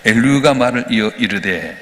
엘리후가 말을 이어 이르되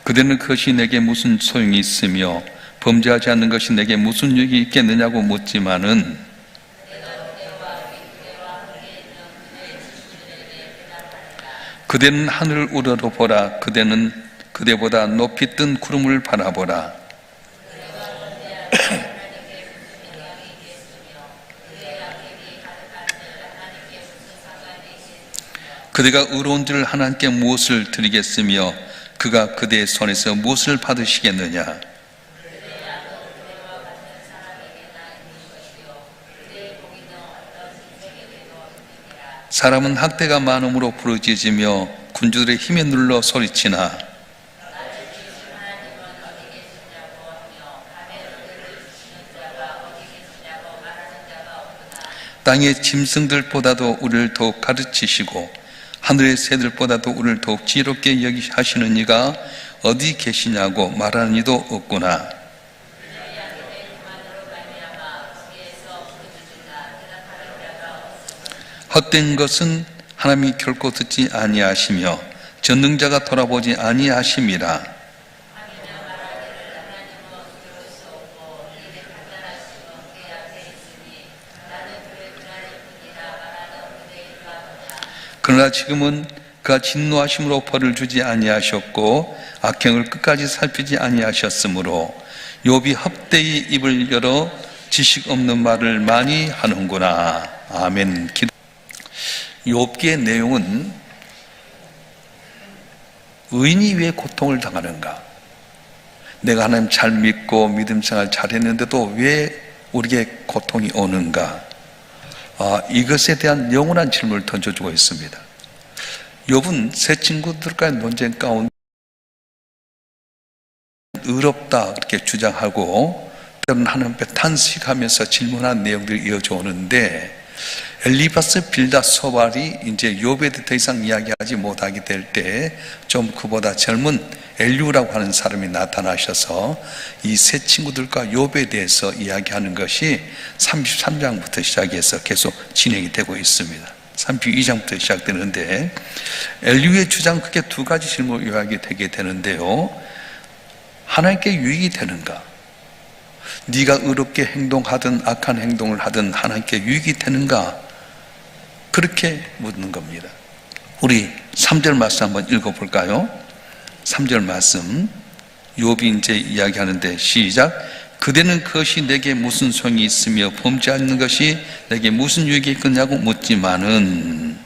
그대는 그것이 내게 무슨 소용이 있으며 범죄하지 않는 것이 내게 무슨 유익이 있겠느냐고 묻지만은 그대는 하늘을 우러러보라. 그대는 그대보다 높이 뜬 구름을 바라보라. 그대가 의로운 줄 하나님께 무엇을 드리겠으며 그가 그대의 손에서 무엇을 받으시겠느냐. 사람은 학대가 많음으로 부르짖으며 군주들의 힘에 눌러 소리치나 땅의 짐승들보다도 우리를 더욱 가르치시고 하늘의 새들보다도 우리를 더욱 지혜롭게 여기하시는 이가 어디 계시냐고 말하는 이도 없구나. 헛된 것은 하나님이 결코 듣지 아니하시며 전능자가 돌아보지 아니하심이라. 그러나 지금은 그가 진노하심으로 벌을 주지 아니하셨고 악행을 끝까지 살피지 아니하셨으므로 욥이 헛되이 입을 열어 지식 없는 말을 많이 하는구나. 아멘. 욥기의 내용은 의인이 왜 고통을 당하는가? 내가 하나님 잘 믿고 믿음 생활 잘했는데도 왜 우리에게 고통이 오는가? 이것에 대한 영원한 질문을 던져주고 있습니다. 욥은 세 친구들과의 논쟁 가운데 의롭다 그렇게 주장하고 때로는 하나님 앞에 탄식하면서 질문한 내용들이 이어져 오는데 엘리바스 빌닷 소발이 이제 욥에 대해 더 이상 이야기하지 못하게 될 때 좀 그보다 젊은 엘리후라고 하는 사람이 나타나셔서 이 세 친구들과 욥에 대해서 이야기하는 것이 33장부터 시작해서 계속 진행이 되고 있습니다. 32장부터 시작되는데 엘리후의 주장 크게 두 가지 질문을 요약이 되게 되는데요. 하나님께 유익이 되는가? 네가 의롭게 행동하든 악한 행동을 하든 하나님께 유익이 되는가? 그렇게 묻는 겁니다. 우리 3절 말씀 한번 읽어볼까요? 3절 말씀 욥이 이제 이야기하는데 시작. 그대는 그것이 내게 무슨 소용이 있으며 범죄하지 않는 것이 내게 무슨 유익이 있겠냐고 묻지만은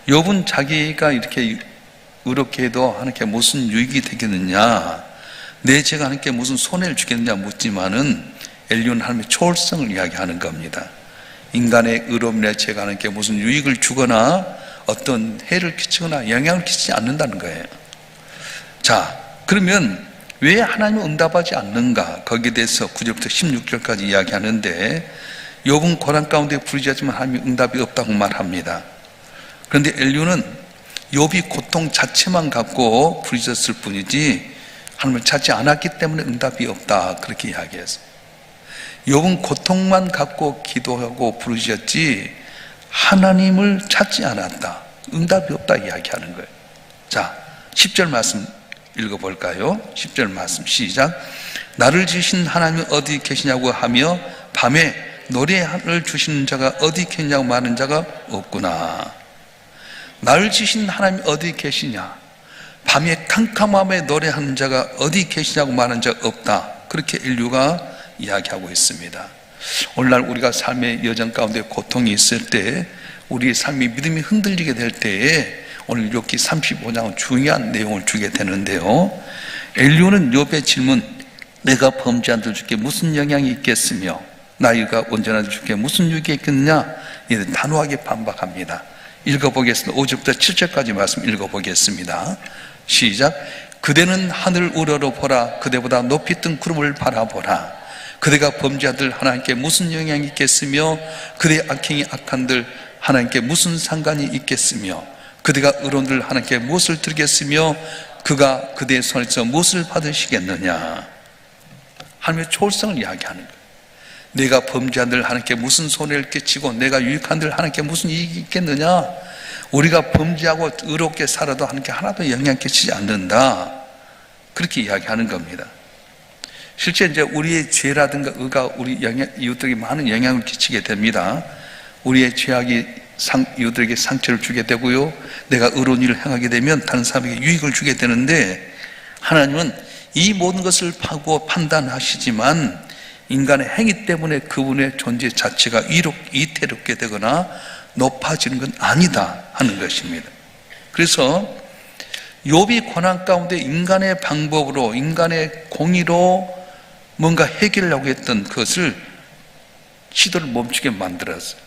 욥은 자기가 이렇게 의롭게 해도 하나님께 무슨 유익이 되겠느냐, 내 죄가 하나님께 무슨 손해를 주겠느냐 묻지만은 엘리후는 하나님의 초월성을 이야기하는 겁니다. 인간의 의로움이나 죄가 하나님께 무슨 유익을 주거나 어떤 해를 끼치거나 영향을 끼치지 않는다는 거예요. 자, 그러면 왜 하나님은 응답하지 않는가? 거기에 대해서 9절부터 16절까지 이야기하는데 욥은 고난 가운데 부르짖지만 하나님이 응답이 없다고 말합니다. 그런데 엘리후는 욥이 고통 자체만 갖고 부르짖었을 뿐이지 하나님을 찾지 않았기 때문에 응답이 없다 그렇게 이야기했어요. 욥은 고통만 갖고 기도하고 부르짖었지 하나님을 찾지 않았다, 응답이 없다 이야기하는 거예요. 자, 10절 말씀 읽어볼까요? 10절 말씀 시작. 나를 지으신 하나님이 어디 계시냐고 하며 밤에 노래를 주시는 자가 어디 계시냐고 말하는 자가 없구나. 나를 지으신 하나님이 어디 계시냐, 밤에 캄캄함에 노래하는 자가 어디 계시냐고 말하는 자가 없다, 그렇게 엘리후가 이야기하고 있습니다. 오늘날 우리가 삶의 여정 가운데 고통이 있을 때, 우리의 삶의 믿음이 흔들리게 될 때에 오늘 욥기 35장은 중요한 내용을 주게 되는데요. 엘리후는 욥의 질문, 내가 범죄한 들 주께 무슨 영향이 있겠으며 나이가 온전한 들 주께 무슨 유익이 있겠느냐, 이는 단호하게 반박합니다. 읽어보겠습니다. 5절부터 7절까지 말씀 읽어보겠습니다. 시작. 그대는 하늘을 우러러보라. 그대보다 높이 뜬 구름을 바라보라. 그대가 범죄한들 하나님께 무슨 영향이 있겠으며 그대의 악행이 악한들 하나님께 무슨 상관이 있겠으며 그대가 의로운들 하나님께 무엇을 드리겠으며 그가 그대의 손에서 무엇을 받으시겠느냐. 하나님의 초월성을 이야기하는 거예요. 내가 범죄한들 하나님께 무슨 손해를 끼치고 내가 유익한들 하나님께 무슨 이익이 있겠느냐? 우리가 범죄하고 의롭게 살아도 하나님께 하나도 영향 끼치지 않는다. 그렇게 이야기하는 겁니다. 실제 이제 우리의 죄라든가 의가 우리 이웃들에게 많은 영향을 끼치게 됩니다. 우리의 죄악이 이웃들에게 상처를 주게 되고요. 내가 의로운 일을 행하게 되면 다른 사람에게 유익을 주게 되는데, 하나님은 이 모든 것을 파고 판단하시지만 인간의 행위 때문에 그분의 존재 자체가 위태롭게 되거나 높아지는 건 아니다 하는 것입니다. 그래서 욥이 고난 가운데 인간의 방법으로, 인간의 공의로 뭔가 해결하려고 했던 것을 시도를 멈추게 만들었어요.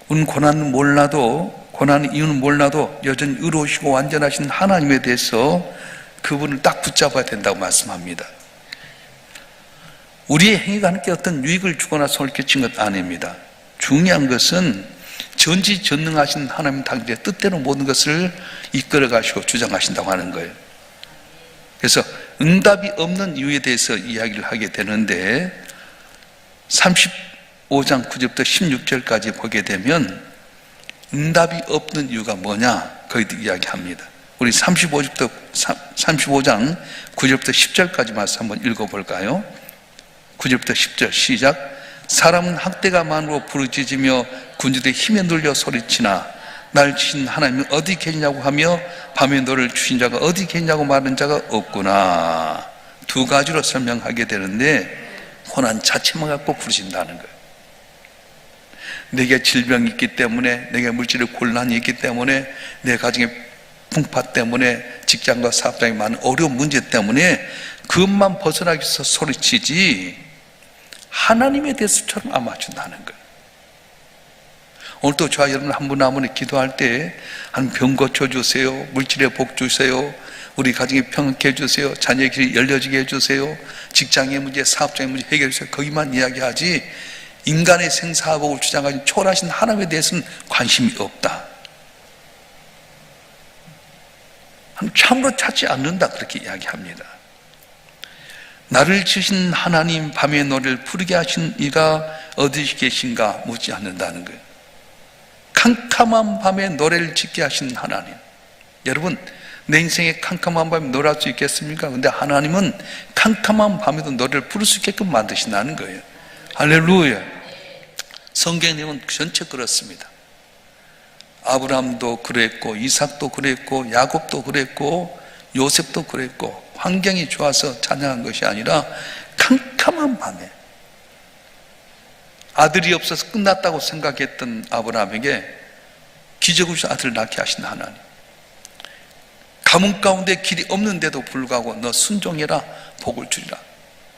우리는 고난은 몰라도, 고난의 이유는 몰라도 여전히 의로우시고 완전하신 하나님에 대해서 그분을 딱 붙잡아야 된다고 말씀합니다. 우리의 행위가 하나님께 어떤 유익을 주거나 손을 끼친 것 아닙니다. 중요한 것은 전지전능하신 하나님 당신의 뜻대로 모든 것을 이끌어 가시고 주장하신다고 하는 거예요. 그래서 응답이 없는 이유에 대해서 이야기를 하게 되는데, 35장 9절부터 16절까지 보게 되면 응답이 없는 이유가 뭐냐, 거기도 이야기합니다. 우리 35장 9절부터 10절까지 말씀 한번 읽어볼까요? 9절부터 10절 시작. 사람은 학대가 많으로 부르짖으며 군주들의 힘에 눌려 소리치나 날 주신 하나님은 어디 계시냐고 하며 밤에 너를 주신 자가 어디 계시냐고 말하는 자가 없구나. 두 가지로 설명하게 되는데, 고난 자체만 갖고 부르신다는 거예요. 내게 질병이 있기 때문에, 내게 물질의 곤란이 있기 때문에, 내 가정의 풍파 때문에, 직장과 사업장에 많은 어려운 문제 때문에 그것만 벗어나기 위해서 소리치지 하나님에 대해서처럼 안 맞춘다는 거예요. 오늘도 저와 여러분 한 분 한 분이 기도할 때 한 병 고쳐주세요, 물질의 복 주세요, 우리 가정이 평안케 해주세요, 자녀의 길이 열려지게 해주세요, 직장의 문제, 사업장의 문제 해결해 주세요, 거기만 이야기하지 인간의 생사복을 주장하신 초월하신 하나님에 대해서는 관심이 없다. 참으로 찾지 않는다, 그렇게 이야기합니다. 나를 지으신 하나님, 밤에 너를 부르게 하신 이가 어디 계신가 묻지 않는다는 거예요. 캄캄한 밤에 노래를 짓게 하신 하나님. 여러분, 내 인생에 캄캄한 밤에 노래할 수 있겠습니까? 근데 하나님은 캄캄한 밤에도 노래를 부를 수 있게끔 만드신다는 거예요. 할렐루야. 성경 내용은 전체 그렇습니다. 아브라함도 그랬고, 이삭도 그랬고, 야곱도 그랬고, 요셉도 그랬고, 환경이 좋아서 찬양한 것이 아니라 캄캄한 밤에 아들이 없어서 끝났다고 생각했던 아브라함에게 기적을 주셔서 아들을 낳게 하신 하나님. 가뭄 가운데 길이 없는데도 불구하고 너 순종해라, 복을 주리라.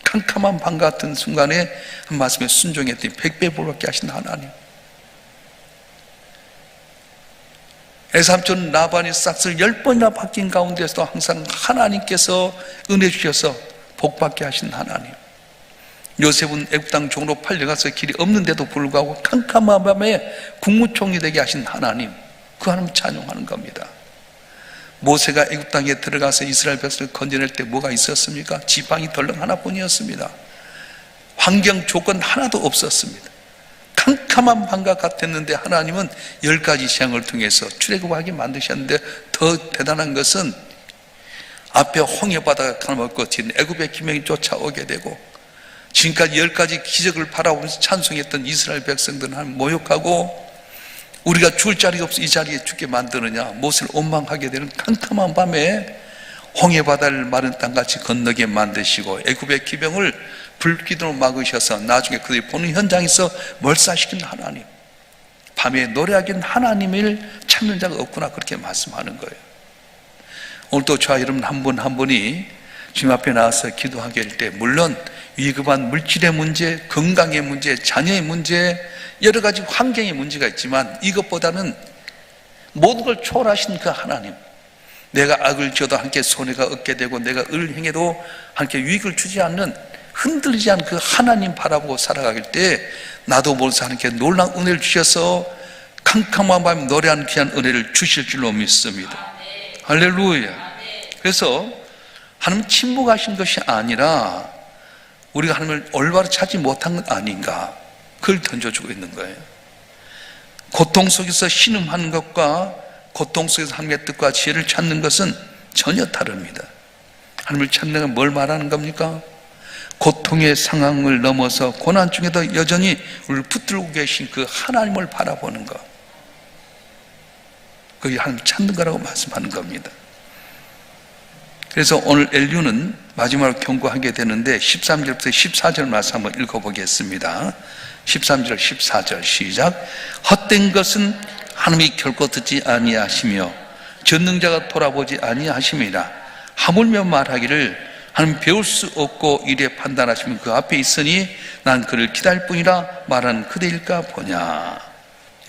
캄캄한 밤 같은 순간에 한 말씀에 순종했더니 100배 복 받게 하신 하나님. 애삼촌 라반이 싹을 10번이나 바뀐 가운데서도 항상 하나님께서 은혜 주셔서 복 받게 하신 하나님. 요셉은 애굽 땅 종으로 팔려가서 길이 없는데도 불구하고 캄캄한 밤에 국무총리 되게 하신 하나님, 그 하나님 찬양하는 겁니다. 모세가 애굽 땅에 들어가서 이스라엘 백성을 건져낼 때 뭐가 있었습니까? 지팡이 덜렁 하나뿐이었습니다. 환경 조건 하나도 없었습니다. 캄캄한 밤과 같았는데 하나님은 10가지 시향을 통해서 출애굽하게 만드셨는데, 더 대단한 것은 앞에 홍해바다가 가로막고 뒤에 애굽의 기명이 쫓아오게 되고, 지금까지 10가지 기적을 바라보면서 찬송했던 이스라엘 백성들은 하나님 모욕하고, 우리가 죽을 자리가 없어 이 자리에 죽게 만드느냐, 모세를 원망하게 되는 캄캄한 밤에 홍해바다를 마른 땅같이 건너게 만드시고, 애굽의 기병을 불기둥으로 막으셔서 나중에 그들이 보는 현장에서 몰살시키는 하나님, 밤에 노래하기는 하나님을 찾는 자가 없구나, 그렇게 말씀하는 거예요. 오늘도 저와 여러분 한 분 한 분이 주님 앞에 나와서 기도하게 할 때, 물론 위급한 물질의 문제, 건강의 문제, 자녀의 문제, 여러 가지 환경의 문제가 있지만 이것보다는 모든 걸 초월하신 그 하나님, 내가 악을 지어도 함께 손해가 얻게 되고 내가 의를 행해도 함께 유익을 주지 않는, 흔들리지 않은 그 하나님 바라보고 살아가길 때 나도 모르면서 하나님께 놀라운 은혜를 주셔서 캄캄한 밤에 노래하는 귀한 은혜를 주실 줄로 믿습니다. 할렐루야. 그래서 하나님 침묵하신 것이 아니라 우리가 하나님을 올바로 찾지 못한 건 아닌가, 그걸 던져주고 있는 거예요. 고통 속에서 신음하는 것과 고통 속에서 하나님의 뜻과 지혜를 찾는 것은 전혀 다릅니다. 하나님을 찾는 건 뭘 말하는 겁니까? 고통의 상황을 넘어서 고난 중에도 여전히 우리를 붙들고 계신 그 하나님을 바라보는 것, 그게 하나님 찾는 거라고 말씀하는 겁니다. 그래서 오늘 엘리후는 마지막으로 경고하게 되는데 13절부터 14절 말씀 한번 읽어보겠습니다. 13절 14절 시작. 헛된 것은 하나님이 결코 듣지 아니하시며 전능자가 돌아보지 아니하심이라. 하물며 말하기를 하나님 배울 수 없고 이래 판단하시면 그 앞에 있으니 난 그를 기다릴 뿐이라 말하는 그대일까 보냐.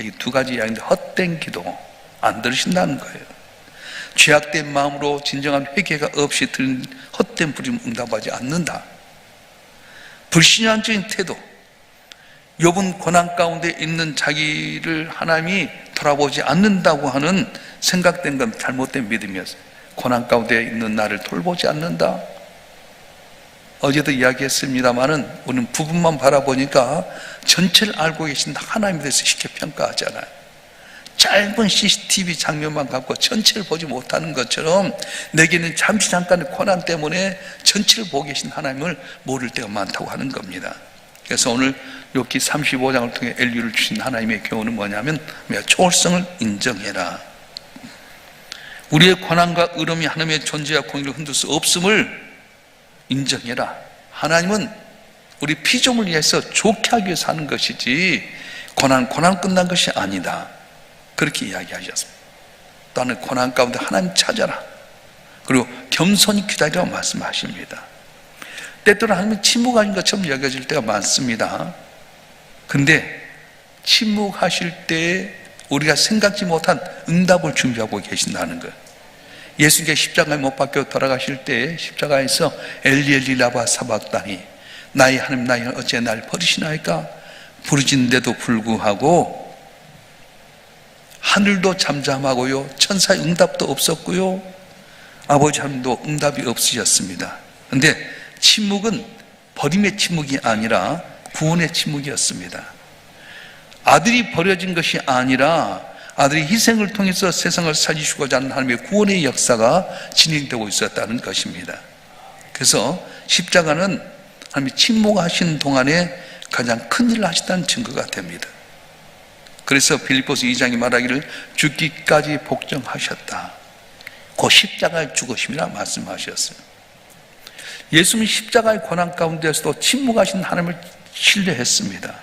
이 두 가지 이야기인데, 헛된 기도 안 들으신다는 거예요. 죄악된 마음으로 진정한 회개가 없이 드린 헛된 부름 응답하지 않는다. 불신앙적인 태도, 욥은 고난 가운데 있는 자기를 하나님이 돌아보지 않는다고 하는 생각된 건 잘못된 믿음이었어요. 고난 가운데 있는 나를 돌보지 않는다. 어제도 이야기했습니다마는 우리는 부분만 바라보니까 전체를 알고 계신 하나님에 대해서 쉽게 평가하잖아요. 짧은 CCTV 장면만 갖고 전체를 보지 못하는 것처럼 내게는 잠깐의 고난 때문에 전체를 보고 계신 하나님을 모를 때가 많다고 하는 겁니다. 그래서 오늘 욥기 35장을 통해 엘리후를 주신 하나님의 교훈은 뭐냐면, 초월성을 인정해라. 우리의 고난과 어려움이 하나님의 존재와 공의를 흔들 수 없음을 인정해라. 하나님은 우리 피조물을 위해서 좋게 하기 위해서 하는 것이지 고난 끝난 것이 아니다. 그렇게 이야기하셨습니다. 또한 고난 가운데 하나님 찾아라. 그리고 겸손히 기다리라고 말씀하십니다. 때때로 하나님은 침묵하신 것처럼 여겨질 때가 많습니다. 근데 침묵하실 때 우리가 생각지 못한 응답을 준비하고 계신다는 거예요. 예수님께 십자가에 못 박혀 돌아가실 때 십자가에서 엘리 엘리 라마 사박다니, 나의 하나님 나의 하나님 어찌 날 버리시나이까 부르짖는데도 불구하고 하늘도 잠잠하고요, 천사의 응답도 없었고요, 아버지 하나님도 응답이 없으셨습니다. 그런데 침묵은 버림의 침묵이 아니라 구원의 침묵이었습니다. 아들이 버려진 것이 아니라 아들이 희생을 통해서 세상을 살리시고자 하는 하나님의 구원의 역사가 진행되고 있었다는 것입니다. 그래서 십자가는 하나님이 침묵하시는 동안에 가장 큰 일을 하셨다는 증거가 됩니다. 그래서 빌립보서 2장이 말하기를 죽기까지 복종하셨다. 그 십자가의 죽으심이라 말씀하셨어요. 예수님은 십자가의 고난 가운데서도 침묵하신 하나님을 신뢰했습니다.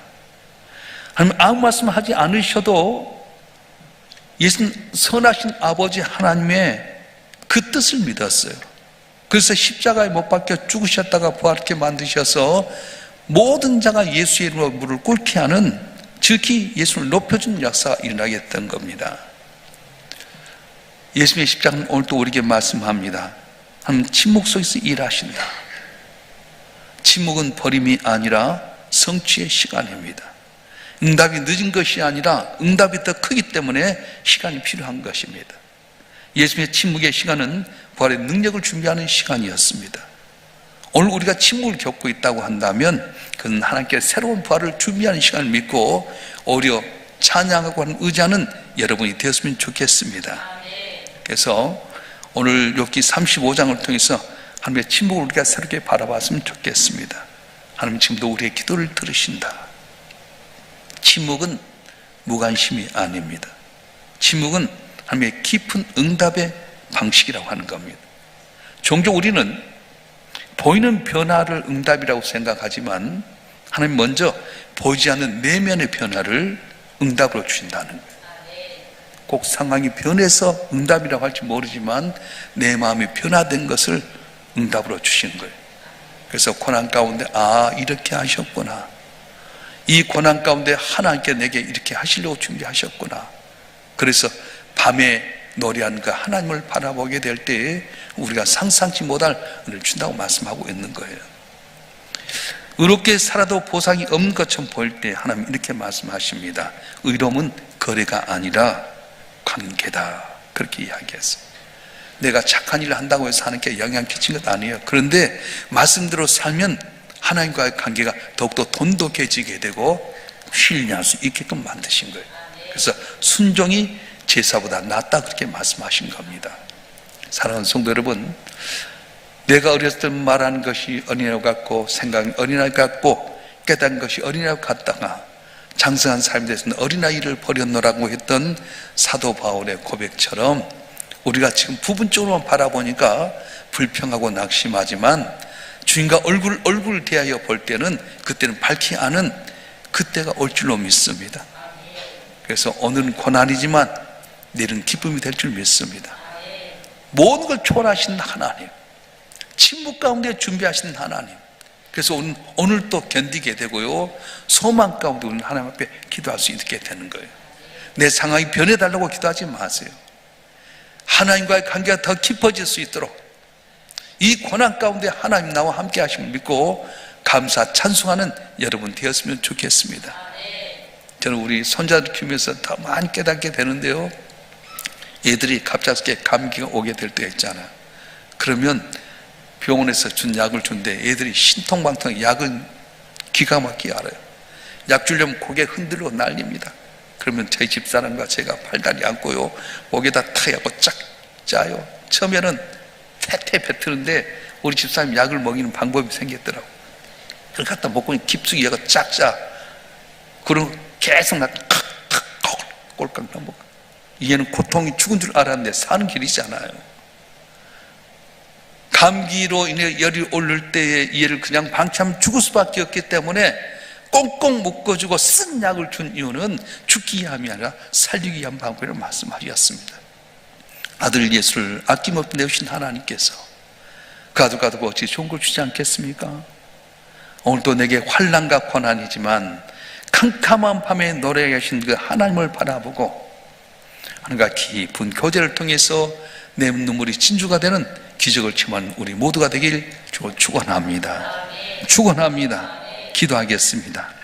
하나님 아무 말씀 하지 않으셔도 예수는 선하신 아버지 하나님의 그 뜻을 믿었어요. 그래서 십자가에 못 박혀 죽으셨다가 부활케 만드셔서 모든 자가 예수의 이름으로 무릎을 꿇게 하는, 즉히 예수를 높여주는 역사가 일어나게 했던 겁니다. 예수님의 십자가는 오늘도 우리에게 말씀합니다. 하나님 침묵 속에서 일하신다. 침묵은 버림이 아니라 성취의 시간입니다. 응답이 늦은 것이 아니라 응답이 더 크기 때문에 시간이 필요한 것입니다. 예수님의 침묵의 시간은 부활의 능력을 준비하는 시간이었습니다. 오늘 우리가 침묵을 겪고 있다고 한다면 그는 하나님께 새로운 부활을 준비하는 시간을 믿고 오히려 찬양하고 하는 의지하는 여러분이 되었으면 좋겠습니다. 그래서 오늘 욥기 35장을 통해서 하나님의 침묵을 우리가 새롭게 바라봤으면 좋겠습니다. 하나님 지금도 우리의 기도를 들으신다. 침묵은 무관심이 아닙니다. 침묵은 하나님의 깊은 응답의 방식이라고 하는 겁니다. 종종 우리는 보이는 변화를 응답이라고 생각하지만 하나님 먼저 보이지 않는 내면의 변화를 응답으로 주신다는 거예요. 꼭 상황이 변해서 응답이라고 할지 모르지만 내 마음이 변화된 것을 응답으로 주신 거예요. 그래서 고난 가운데 이렇게 하셨구나, 이 고난 가운데 하나님께 내게 이렇게 하시려고 준비하셨구나. 그래서 밤에 노래하는 그 하나님을 바라보게 될 때에 우리가 상상치 못할 은혜를 준다고 말씀하고 있는 거예요. 의롭게 살아도 보상이 없는 것처럼 보일 때 하나님 이렇게 말씀하십니다. 의로움은 거래가 아니라 관계다. 그렇게 이야기했어요. 내가 착한 일을 한다고 해서 하나님께 영향 끼친 것 아니에요. 그런데 말씀대로 살면 하나님과의 관계가 더욱더 돈독해지게 되고 신뢰할 수 있게끔 만드신 거예요. 그래서 순종이 제사보다 낫다 그렇게 말씀하신 겁니다. 사랑하는 성도 여러분, 내가 어렸을 때 말하는 것이 어린아이 같고 생각이 어린아이 같고 깨닫는 것이 어린아이 같다가 장성한 삶에 대해서는 어린아이를 버렸노라고 했던 사도 바울의 고백처럼 우리가 지금 부분적으로만 바라보니까 불평하고 낙심하지만 주님과 얼굴 대하여 볼 때는 그때는 밝히 아는 그때가 올 줄로 믿습니다. 그래서 오늘은 고난이지만 내일은 기쁨이 될 줄 믿습니다. 모든 걸 초월하신 하나님, 침묵 가운데 준비하신 하나님, 그래서 오늘 또 견디게 되고요, 소망 가운데 우리는 하나님 앞에 기도할 수 있게 되는 거예요. 내 상황이 변해달라고 기도하지 마세요. 하나님과의 관계가 더 깊어질 수 있도록 이 고난 가운데 하나님 나와 함께 하심을 믿고 감사 찬송하는 여러분 되었으면 좋겠습니다. 저는 우리 손자들 키우면서 더 많이 깨닫게 되는데요, 애들이 갑작스럽게 감기가 오게 될 때 있잖아요. 그러면 병원에서 준 약을 준대 애들이 신통방통 약은 기가 막히게 알아요. 약 주려면 고개 흔들고 난립니다. 그러면 저희 집사람과 제가 팔다리 안고요, 목에다 탁 하고 쫙 짜요. 처음에는 태태 뱉트는데 우리 집사람 약을 먹이는 방법이 생겼더라고. 그걸 갖다 먹고 깊숙이 얘가 쫙 짜. 그리고 계속 나 칵칵 꼴깍 넘어가. 얘는 고통이 죽은 줄 알았는데 사는 길이잖아요. 감기로 인해 열이 오를 때에 얘를 그냥 방치하면 죽을 수밖에 없기 때문에 꽁꽁 묶어주고 쓴 약을 준 이유는 죽기 위함이 아니라 살리기 위한 방법이라고 말씀하셨습니다. 아들 예수를 아낌없이 내주신 하나님께서 그 아들과 더 어찌 좋은 걸 주지 않겠습니까? 오늘도 내게 환난과 고난이지만 캄캄한 밤에 노래하게 하신 그 하나님을 바라보고 하나님과 깊은 교제를 통해서 내 눈물이 진주가 되는 기적을 체험하는 우리 모두가 되길 축원합니다. 축원합니다. 기도하겠습니다.